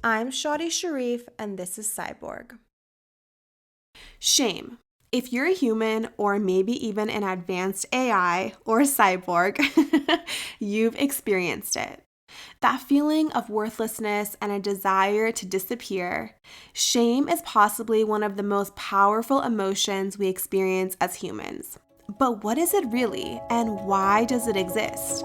I'm Shadi Sharif, and this is Cyborg. Shame. If you're a human or maybe even an advanced AI or cyborg, you've experienced it. That feeling of worthlessness and a desire to disappear. Shame is possibly one of the most powerful emotions we experience as humans. But what is it really, and why does it exist?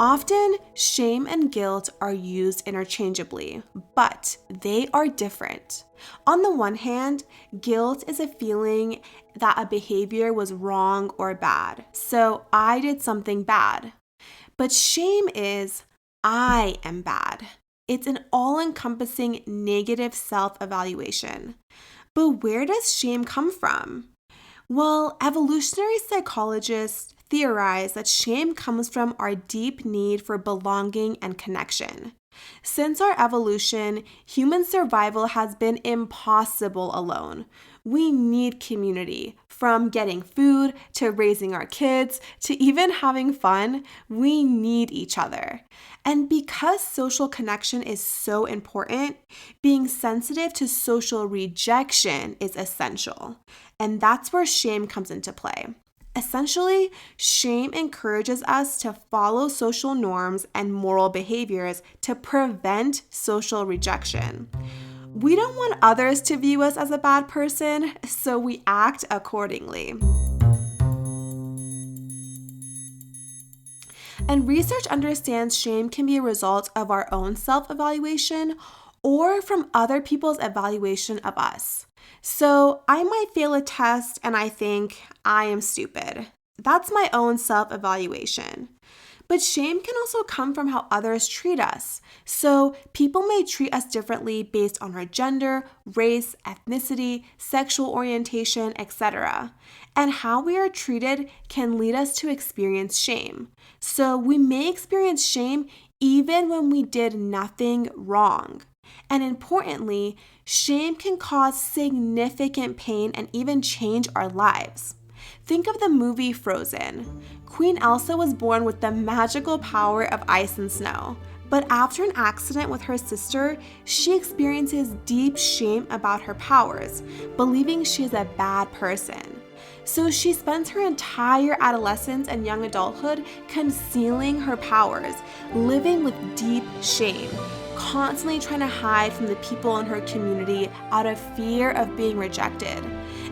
Often, shame and guilt are used interchangeably, but they are different. On the one hand, guilt is a feeling that a behavior was wrong or bad, so I did something bad. But shame is, I am bad. It's an all-encompassing negative self-evaluation. But where does shame come from? Well, evolutionary psychologists theorize that shame comes from our deep need for belonging and connection. Since our evolution, human survival has been impossible alone. We need community. From getting food to raising our kids to even having fun, we need each other. And because social connection is so important, being sensitive to social rejection is essential. And that's where shame comes into play. Essentially, shame encourages us to follow social norms and moral behaviors to prevent social rejection. We don't want others to view us as a bad person, so we act accordingly. And research understands shame can be a result of our own self-evaluation or from other people's evaluation of us. So I might fail a test and I think I am stupid. That's my own self-evaluation. But shame can also come from how others treat us. So people may treat us differently based on our gender, race, ethnicity, sexual orientation, etc. And how we are treated can lead us to experience shame. So we may experience shame even when we did nothing wrong. And importantly, shame can cause significant pain and even change our lives. Think of the movie Frozen. Queen Elsa was born with the magical power of ice and snow. But after an accident with her sister, she experiences deep shame about her powers, believing she is a bad person. So she spends her entire adolescence and young adulthood concealing her powers, living with deep shame, constantly trying to hide from the people in her community out of fear of being rejected.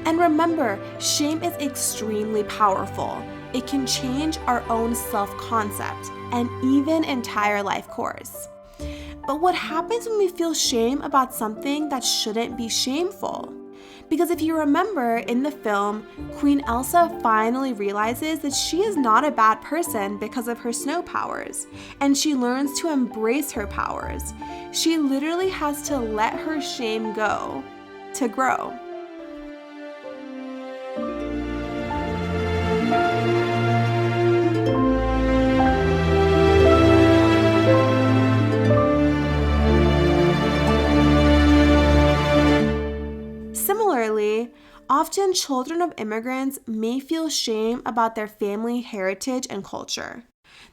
And remember, shame is extremely powerful. It can change our own self-concept and even entire life course. But what happens when we feel shame about something that shouldn't be shameful? Because if you remember in the film, Queen Elsa finally realizes that she is not a bad person because of her snow powers, and she learns to embrace her powers. She literally has to let her shame go to grow. Similarly, often children of immigrants may feel shame about their family heritage and culture.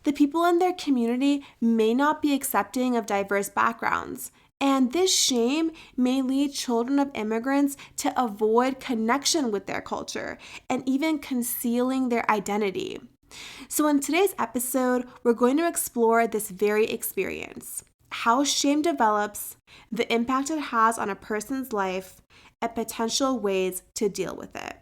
The people in their community may not be accepting of diverse backgrounds, and this shame may lead children of immigrants to avoid connection with their culture and even concealing their identity. So in today's episode, we're going to explore this very experience, how shame develops, the impact it has on a person's life, and potential ways to deal with it.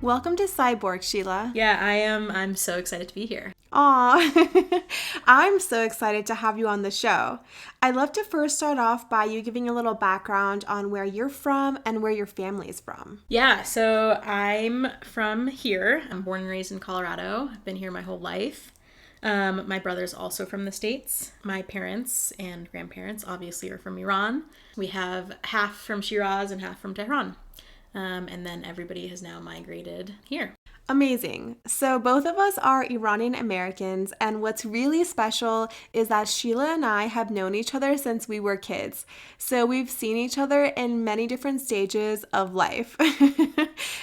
Welcome to Cyborg, Sheila. Yeah, I am. I'm so excited to be here. Aw, I'm so excited to have you on the show. I'd love to first start off by you giving a little background on where you're from and where your family is from. Yeah, so I'm from here. I'm born and raised in Colorado. I've been here my whole life. My brother's also from the States. My parents and grandparents obviously are from Iran. We have half from Shiraz and half from Tehran. And then everybody has now migrated here. Amazing. So, both of us are Iranian Americans, and what's really special is that Sheila and I have known each other since we were kids. So, we've seen each other in many different stages of life.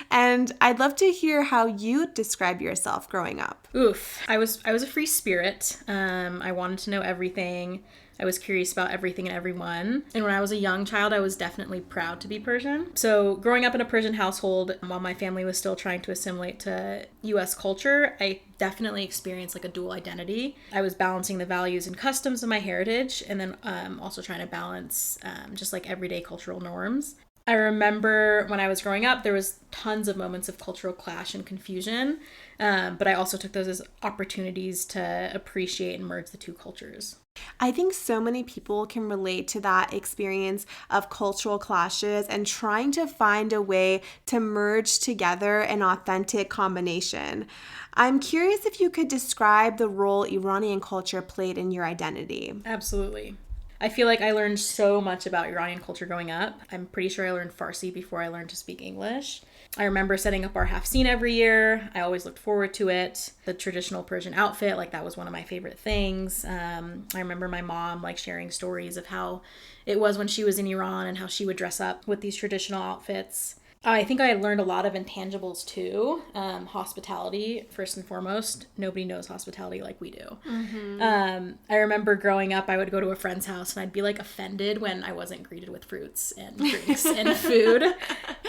And I'd love to hear how you describe yourself growing up. Oof. I was a free spirit. I wanted to know everything. I was curious about everything and everyone. And when I was a young child, I was definitely proud to be Persian. So growing up in a Persian household, while my family was still trying to assimilate to US culture, I definitely experienced like a dual identity. I was balancing the values and customs of my heritage, and then also trying to balance just like everyday cultural norms. I remember when I was growing up, there was tons of moments of cultural clash and confusion, but I also took those as opportunities to appreciate and merge the two cultures. I think so many people can relate to that experience of cultural clashes and trying to find a way to merge together an authentic combination. I'm curious if you could describe the role Iranian culture played in your identity. Absolutely. I feel like I learned so much about Iranian culture growing up. I'm pretty sure I learned Farsi before I learned to speak English. I remember setting up our Hafseen every year. I always looked forward to it. The traditional Persian outfit, like that was one of my favorite things. I remember my mom like sharing stories of how it was when she was in Iran and how she would dress up with these traditional outfits. I think I learned a lot of intangibles too. Hospitality, first and foremost. Nobody knows hospitality like we do. I remember growing up, I would go to a friend's house and I'd be like offended when I wasn't greeted with fruits and drinks and food.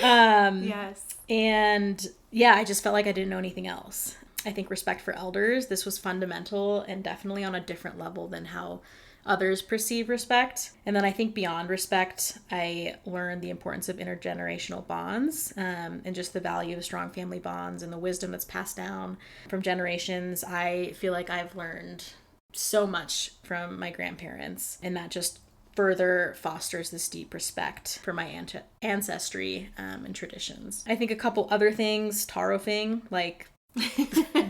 Yes. And yeah, I just felt like I didn't know anything else. I think respect for elders, this was fundamental and definitely on a different level than how others perceive respect. And then I think beyond respect, I learned the importance of intergenerational bonds, and just the value of strong family bonds and the wisdom that's passed down from generations. I feel like I've learned so much from my grandparents, and that just further fosters this deep respect for my ancestry and traditions. I think a couple other things, tarofing, like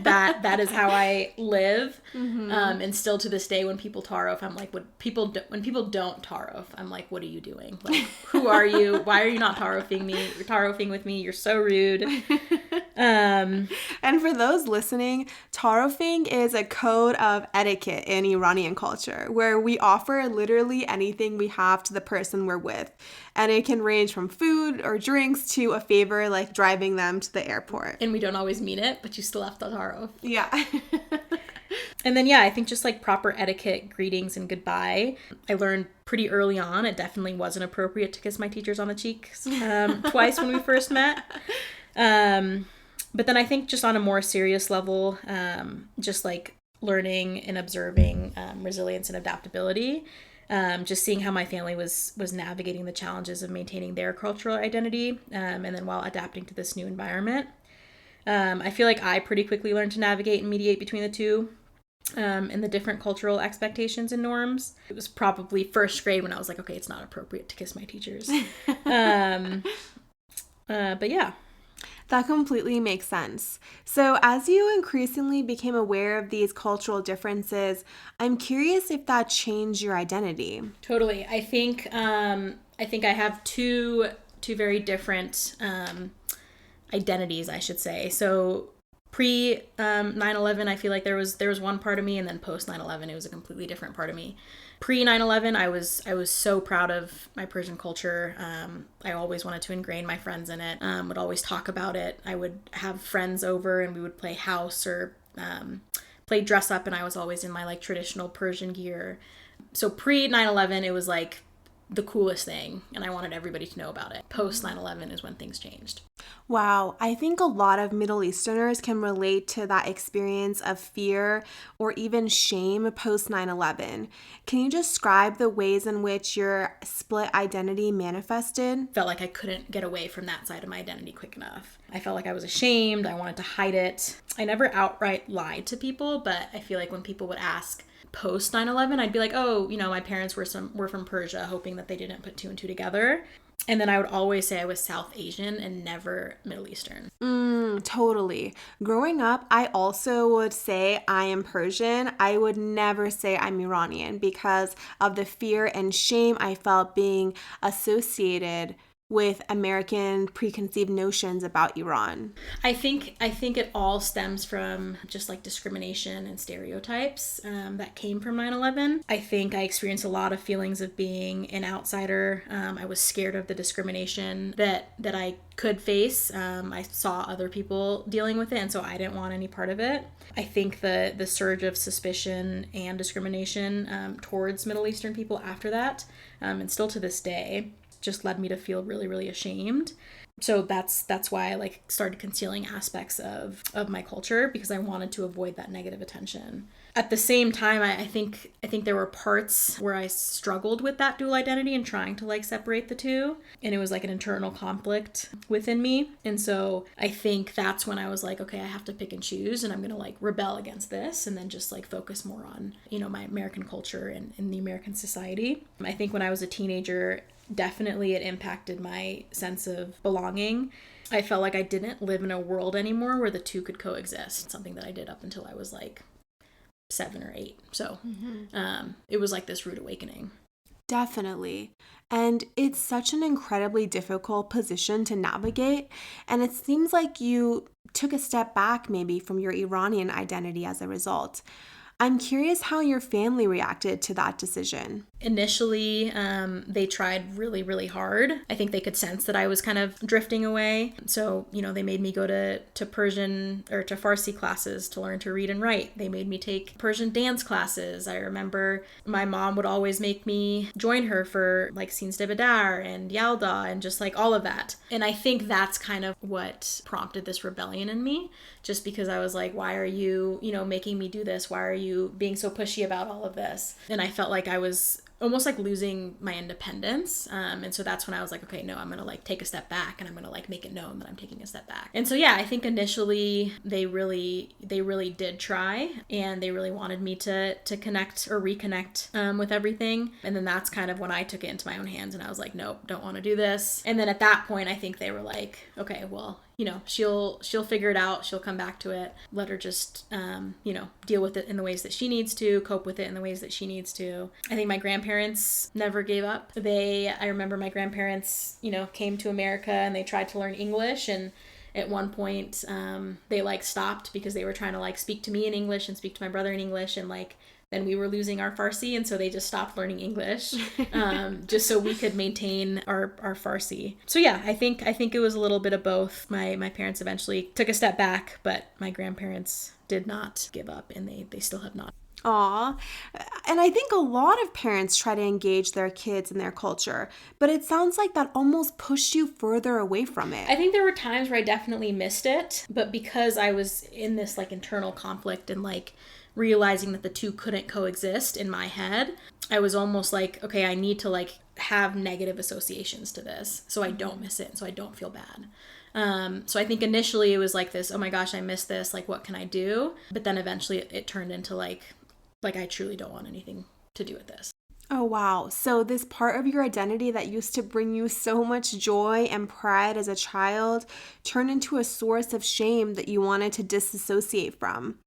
that is how I live. And still to this day, when people tarof, I'm like, when people don't tarof, I'm like, what are you doing? Like, who are you? Why are you not tarofing me? You're tarofing with me. You're so rude. And for those listening, tarofing is a code of etiquette in Iranian culture where we offer literally anything we have to the person we're with. And it can range from food or drinks to a favor like driving them to the airport. And we don't always mean it, but you still have to tarof. Yeah. And then, yeah, I think just like proper etiquette, greetings, and goodbye. I learned pretty early on it definitely wasn't appropriate to kiss my teachers on the cheeks twice when we first met. But then I think just on a more serious level, just like learning and observing resilience and adaptability, just seeing how my family was navigating the challenges of maintaining their cultural identity, and then while adapting to this new environment. I feel like I pretty quickly learned to navigate and mediate between the two, and the different cultural expectations and norms. It was probably first grade when I was like, okay, it's not appropriate to kiss my teachers. But yeah. That completely makes sense. So, as you increasingly became aware of these cultural differences, I'm curious if that changed your identity. Totally. I think I have two very different identities, I should say. So pre 9/11, I feel like there was one part of me, and then post 9/11, it was a completely different part of me. Pre 9/11, I was so proud of my Persian culture. I always wanted to ingrain my friends in it. Would always talk about it. I would have friends over, and we would play house or play dress up, and I was always in my like traditional Persian gear. So pre 9/11, it was like the coolest thing, and I wanted everybody to know about it. Post 9/11 is when things changed. Wow, I think a lot of Middle Easterners can relate to that experience of fear or even shame post 9/11. Can you describe the ways in which your split identity manifested? Felt like I couldn't get away from that side of my identity quick enough. I felt like I was ashamed. I wanted to hide it. I never outright lied to people, but I feel like when people would ask post 9/11, I'd be like, oh, my parents were from Persia, hoping that they didn't put two and two together. And then I would always say I was South Asian and never Middle Eastern. Totally. Growing up, I also would say I am Persian. I would never say I'm Iranian because of the fear and shame I felt being associated with American preconceived notions about Iran? I think it all stems from just like discrimination and stereotypes that came from 9/11. I think I experienced a lot of feelings of being an outsider. I was scared of the discrimination that I could face. I saw other people dealing with it, and so I didn't want any part of it. I think the surge of suspicion and discrimination towards Middle Eastern people after that, and still to this day, just led me to feel really, really ashamed. So that's why I like started concealing aspects of my culture, because I wanted to avoid that negative attention. At the same time, I think there were parts where I struggled with that dual identity and trying to like separate the two, and it was like an internal conflict within me. And so I think that's when I was like, okay, I have to pick and choose, and I'm gonna like rebel against this and then just like focus more on, you know, my American culture and in the American society. I think when I was a teenager, definitely it impacted my sense of belonging. I felt like I didn't live in a world anymore where the two could coexist, something that I did up until I was like 7 or 8. So it was like this rude awakening. Definitely. And it's such an incredibly difficult position to navigate. And it seems like you took a step back maybe from your Iranian identity as a result. I'm curious how your family reacted to that decision. Initially, they tried really, really hard. I think they could sense that I was kind of drifting away. So, you know, they made me go to Persian or to Farsi classes to learn to read and write. They made me take Persian dance classes. I remember my mom would always make me join her for like Sins de Badar and Yalda and just like all of that. And I think that's kind of what prompted this rebellion in me, just because I was like, why are you, you know, making me do this? Why are you being so pushy about all of this? And I felt like I was almost like losing my independence. And so that's when I was like, okay, no, I'm going to like take a step back, and I'm going to like make it known that I'm taking a step back. And so, yeah, I think initially they really did try, and they really wanted me to connect or reconnect with everything. And then that's kind of when I took it into my own hands, and I was like, nope, don't want to do this. And then at that point, I think they were like, okay, well, you know, she'll figure it out. She'll come back to it. Let her just, you know, deal with it in the ways that she needs to, cope with it in the ways that she needs to. I think my grandparents never gave up. I remember my grandparents, you know, came to America and they tried to learn English, and at one point they like stopped because they were trying to like speak to me in English and speak to my brother in English, and like then we were losing our Farsi, and so they just stopped learning English just so we could maintain our Farsi. So yeah, I think it was a little bit of both. My parents eventually took a step back, but my grandparents did not give up, and they still have not. Aw. And I think a lot of parents try to engage their kids in their culture, but it sounds like that almost pushed you further away from it. I think there were times where I definitely missed it, but because I was in this like internal conflict and like realizing that the two couldn't coexist in my head, I was almost like, okay, I need to like have negative associations to this so I don't miss it, so I don't feel bad. So I think initially it was like this, oh my gosh, I missed this, like what can I do? But then eventually it turned into like I truly don't want anything to do with this. Oh, wow. So this part of your identity that used to bring you so much joy and pride as a child turned into a source of shame that you wanted to disassociate from.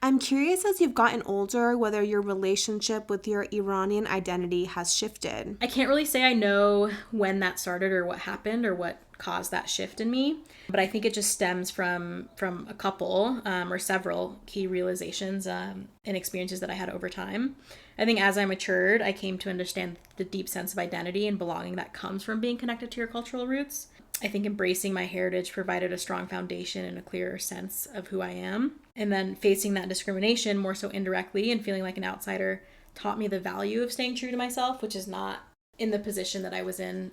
I'm curious, as you've gotten older, whether your relationship with your Iranian identity has shifted. I can't really say I know when that started or what happened or what caused that shift in me, but I think it just stems from a couple or several key realizations and experiences that I had over time. I think as I matured, I came to understand the deep sense of identity and belonging that comes from being connected to your cultural roots. I think embracing my heritage provided a strong foundation and a clearer sense of who I am. And then facing that discrimination more so indirectly and feeling like an outsider taught me the value of staying true to myself, which is not in the position that I was in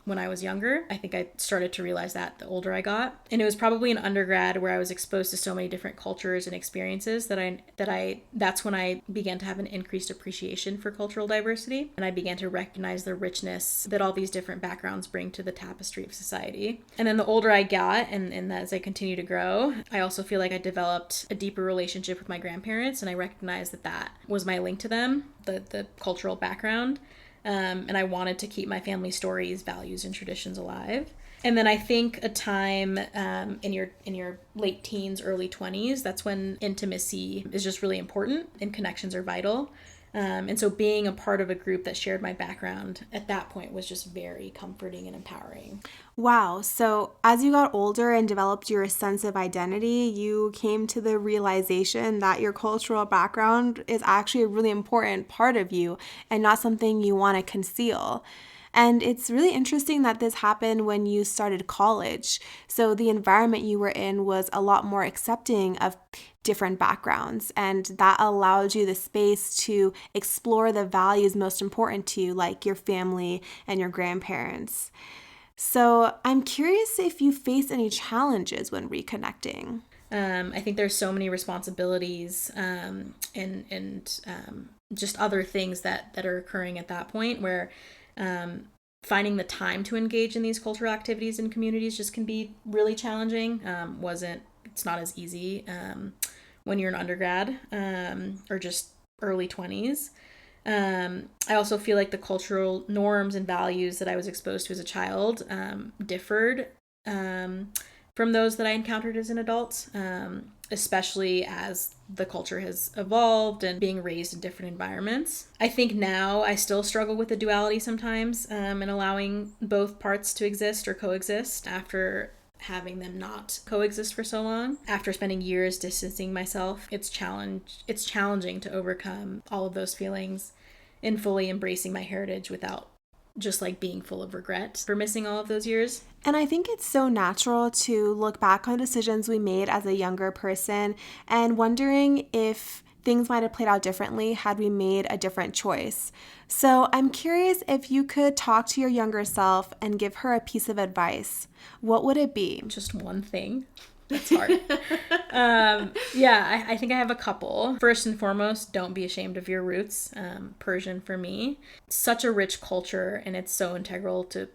when I was younger. I think I started to realize that the older I got. And it was probably in undergrad where I was exposed to so many different cultures and experiences that's when I began to have an increased appreciation for cultural diversity. And I began to recognize the richness that all these different backgrounds bring to the tapestry of society. And then the older I got and as I continue to grow, I also feel like I developed a deeper relationship with my grandparents, and I recognized that was my link to them, the cultural background. And I wanted to keep my family stories, values, and traditions alive. And then I think a time in your late teens, early 20s, that's when intimacy is just really important and connections are vital. And so being a part of a group that shared my background at that point was just very comforting and empowering. Wow. So, as you got older and developed your sense of identity, you came to the realization that your cultural background is actually a really important part of you and not something you want to conceal. And it's really interesting that this happened when you started college. So, the environment you were in was a lot more accepting of different backgrounds, and that allowed you the space to explore the values most important to you, like your family and your grandparents. So I'm curious if you face any challenges when reconnecting. I think there's so many responsibilities and just other things that are occurring at that point where finding the time to engage in these cultural activities and communities just can be really challenging. It's not as easy when you're an undergrad or just early 20s. I also feel like the cultural norms and values that I was exposed to as a child differed from those that I encountered as an adult, especially as the culture has evolved and being raised in different environments. I think now I still struggle with the duality sometimes and allowing both parts to exist or coexist after having them not coexist for so long. After spending years distancing myself, it's challenging to overcome all of those feelings and fully embracing my heritage without just like being full of regret for missing all of those years. And I think it's so natural to look back on decisions we made as a younger person and wondering if things might have played out differently had we made a different choice. So I'm curious if you could talk to your younger self and give her a piece of advice. What would it be? Just one thing. That's hard. I think I have a couple. First and foremost, don't be ashamed of your roots. Persian for me, such a rich culture, and it's so integral to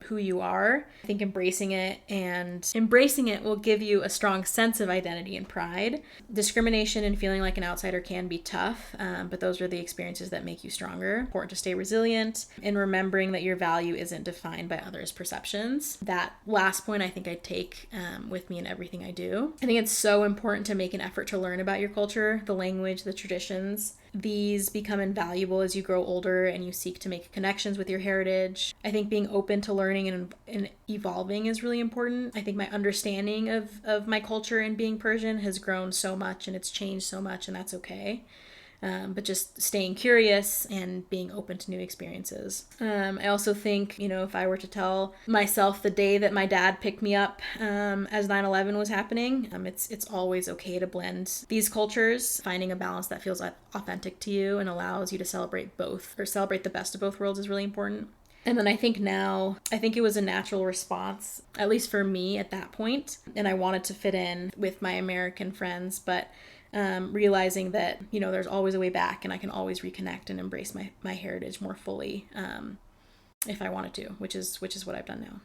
who you are. I think embracing it will give you a strong sense of identity and pride. Discrimination and feeling like an outsider can be tough, but those are the experiences that make you stronger. Important to stay resilient and remembering that your value isn't defined by others' perceptions. That last point I think I take with me in everything I do. I think it's so important to make an effort to learn about your culture, the language, the traditions. These become invaluable as you grow older and you seek to make connections with your heritage. I think being open to learning and evolving is really important. I think my understanding of my culture and being Persian has grown so much and it's changed so much, and that's okay. But just staying curious and being open to new experiences. I also think, if I were to tell myself the day that my dad picked me up as 9/11 was happening, it's always okay to blend these cultures. Finding a balance that feels authentic to you and allows you to celebrate both, or celebrate the best of both worlds, is really important. And then I think it was a natural response, at least for me at that point, and I wanted to fit in with my American friends, but realizing that, there's always a way back and I can always reconnect and embrace my heritage more fully if I wanted to, which is what I've done now.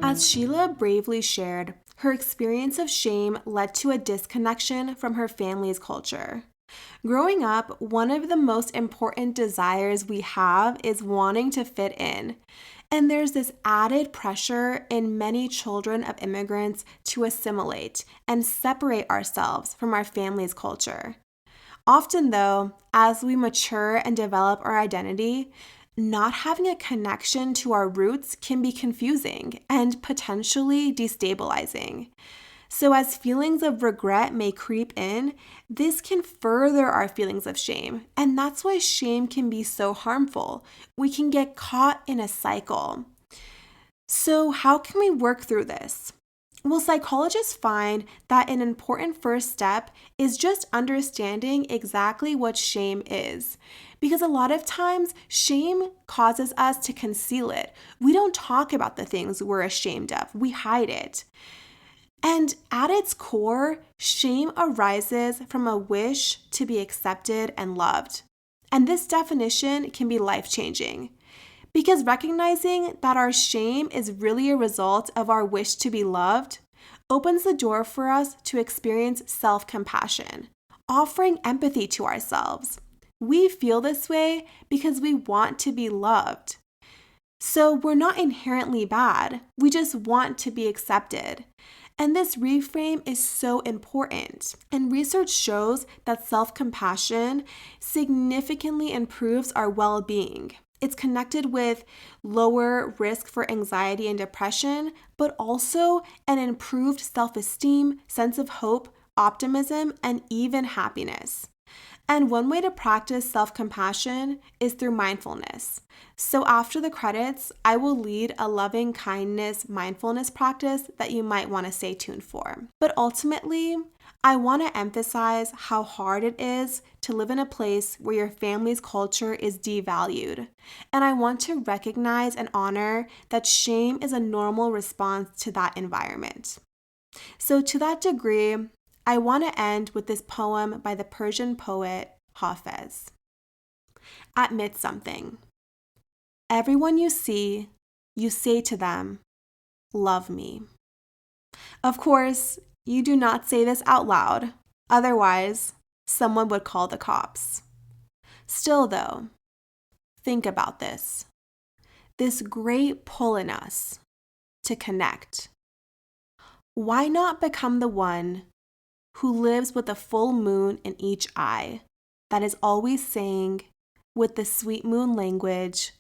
As Sheila bravely shared, her experience of shame led to a disconnection from her family's culture. Growing up, one of the most important desires we have is wanting to fit in. And there's this added pressure in many children of immigrants to assimilate and separate ourselves from our family's culture. Often, though, as we mature and develop our identity, not having a connection to our roots can be confusing and potentially destabilizing. So, as feelings of regret may creep in, this can further our feelings of shame. And that's why shame can be so harmful. We can get caught in a cycle. So, how can we work through this? Well, psychologists find that an important first step is just understanding exactly what shame is. Because a lot of times, shame causes us to conceal it. We don't talk about the things we're ashamed of, we hide it. And at its core, shame arises from a wish to be accepted and loved. And this definition can be life-changing. Because recognizing that our shame is really a result of our wish to be loved opens the door for us to experience self-compassion, offering empathy to ourselves. We feel this way because we want to be loved. So we're not inherently bad, we just want to be accepted. And this reframe is so important. And research shows that self-compassion significantly improves our well-being. It's connected with lower risk for anxiety and depression, but also an improved self-esteem, sense of hope, optimism, and even happiness. And one way to practice self-compassion is through mindfulness. So after the credits, I will lead a loving kindness mindfulness practice that you might want to stay tuned for. But ultimately, I want to emphasize how hard it is to live in a place where your family's culture is devalued. And I want to recognize and honor that shame is a normal response to that environment. So to that degree, I want to end with this poem by the Persian poet Hafez. Admit something. Everyone you see, you say to them, "Love me." Of course, you do not say this out loud. Otherwise, someone would call the cops. Still, though, think about this. This great pull in us to connect. Why not become the one who lives with a full moon in each eye, that is always saying, with the sweet moon language,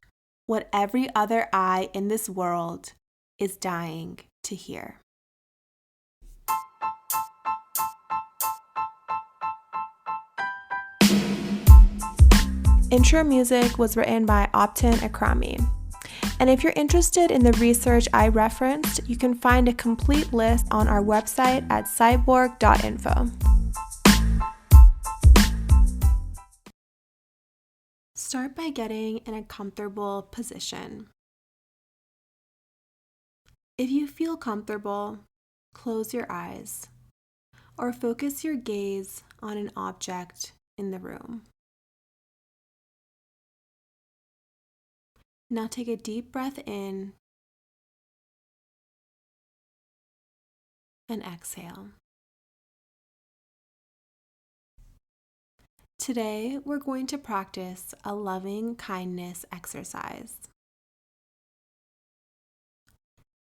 what every other eye in this world is dying to hear. Intro music was written by Optin Akrami. And if you're interested in the research I referenced, you can find a complete list on our website at cyborg.info. Start by getting in a comfortable position. If you feel comfortable, close your eyes or focus your gaze on an object in the room. Now take a deep breath in and exhale. Today, we're going to practice a loving kindness exercise.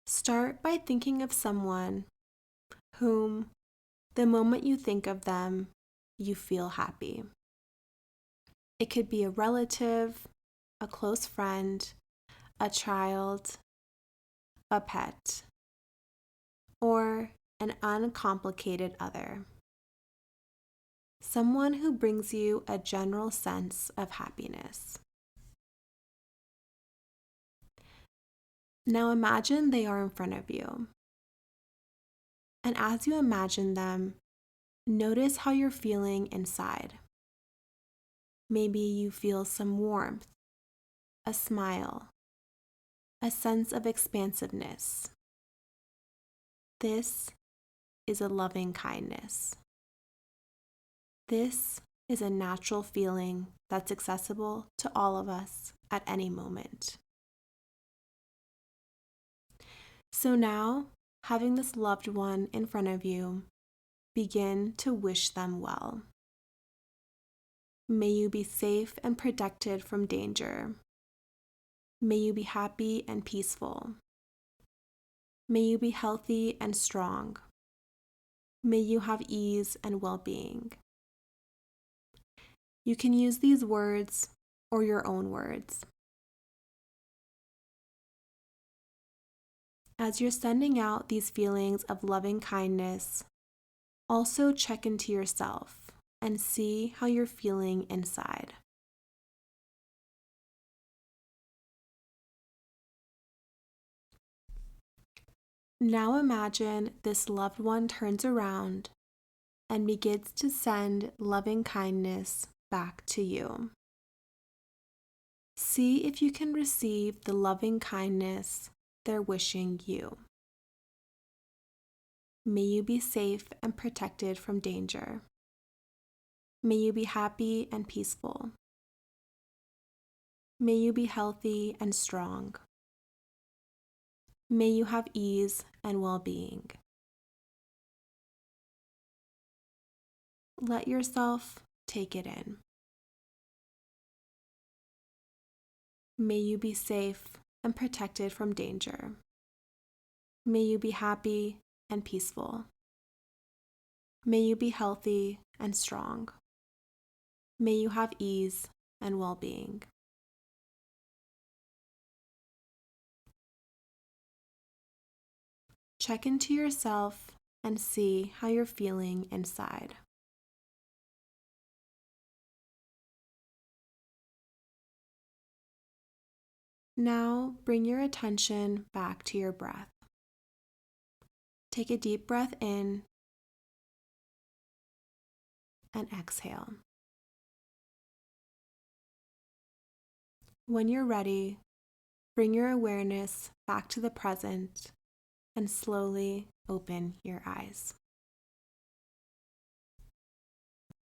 Start by thinking of someone whom, the moment you think of them, you feel happy. It could be a relative, a close friend, a child, a pet, or an uncomplicated other. Someone who brings you a general sense of happiness. Now imagine they are in front of you. And as you imagine them, notice how you're feeling inside. Maybe you feel some warmth, a smile, a sense of expansiveness. This is a loving kindness. This is a natural feeling that's accessible to all of us at any moment. So now, having this loved one in front of you, begin to wish them well. May you be safe and protected from danger. May you be happy and peaceful. May you be healthy and strong. May you have ease and well-being. You can use these words or your own words. As you're sending out these feelings of loving kindness, also check into yourself and see how you're feeling inside. Now imagine this loved one turns around and begins to send loving kindness back to you. See if you can receive the loving kindness they're wishing you. May you be safe and protected from danger. May you be happy and peaceful. May you be healthy and strong. May you have ease and well-being. Let yourself take it in. May you be safe and protected from danger. May you be happy and peaceful. May you be healthy and strong. May you have ease and well-being. Check into yourself and see how you're feeling inside. Now bring your attention back to your breath. Take a deep breath in and exhale. When you're ready, bring your awareness back to the present and slowly open your eyes.